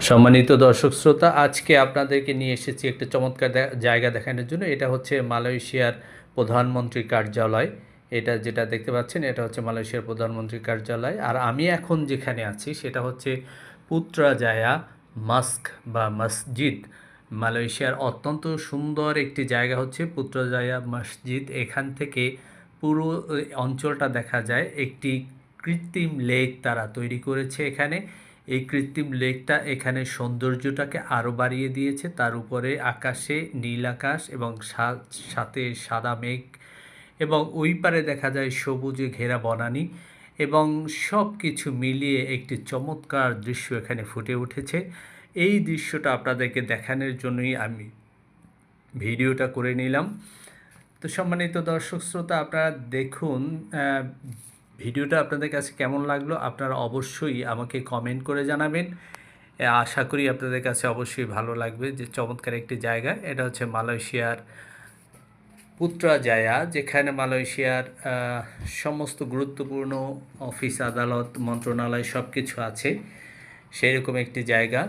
সম্মানিত দর্শক শ্রোতা, আজকে আপনাদেরকে নিয়ে এসেছি একটা চমৎকার জায়গা দেখানোর জন্য। এটা হচ্ছে মালয়েশিয়ার প্রধানমন্ত্রীর কার্যালয়। এটা যেটা দেখতে পাচ্ছেন, এটা হচ্ছে মালয়েশিয়ার প্রধানমন্ত্রীর কার্যালয়। আর আমি এখন যেখানে আছি সেটা হচ্ছে পুত্রাজায়া মস্ক বা মসজিদ। মালয়েশিয়ার অত্যন্ত সুন্দর একটি জায়গা হচ্ছে পুত্রাজায়া মসজিদ। এখান থেকে পুরো অঞ্চলটা দেখা যায়। একটি কৃত্রিম লেক তারা তৈরি করেছে এখানে। এই কৃত্রিম লেকটা এখানে সৌন্দর্যটাকে আরও বাড়িয়ে দিয়েছে। তার উপরে আকাশে নীল আকাশ এবং সাথে সাদা মেঘ, এবং ওই পারে দেখা যায় সবুজে ঘেরা বনানী, এবং সব কিছু মিলিয়ে একটি চমৎকার দৃশ্য এখানে ফুটে উঠেছে। এই দৃশ্যটা আপনাদেরকে দেখানোর জন্যই আমি ভিডিওটা করে নিলাম। তো সম্মানিত দর্শক শ্রোতা, আপনারা দেখুন ভিডিওটা আপনাদের কাছে কেমন লাগলো আপনারা অবশ্যই আমাকে কমেন্ট করে জানাবেন। আশা করি আপনাদের কাছে অবশ্যই ভালো লাগবে। যে চমৎকার একটি জায়গা, এটা হচ্ছে মালয়েশিয়ার পুত্রাজায়া, যেখানে মালয়েশিয়ার সমস্ত গুরুত্বপূর্ণ অফিস আদালত মন্ত্রণালয় সব কিছু আছে, সেরকম একটি জায়গা।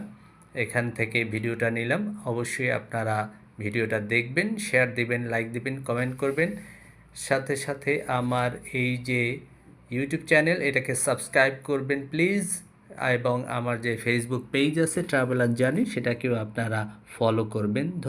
এখান থেকে ভিডিওটা নিলাম। অবশ্যই আপনারা ভিডিওটা দেখবেন, শেয়ার দিবেন, লাইক দিবেন, কমেন্ট করবেন। সাথে সাথে আমার এই যে ইউটিউব চ্যানেল, এটাকে সাবস্ক্রাইব করবেন প্লিজ। এবং আমার যে ফেসবুক পেজ আছে ট্রাভেল অ্যান্ড জার্নি, সেটাকেও আপনারা ফলো করবেন।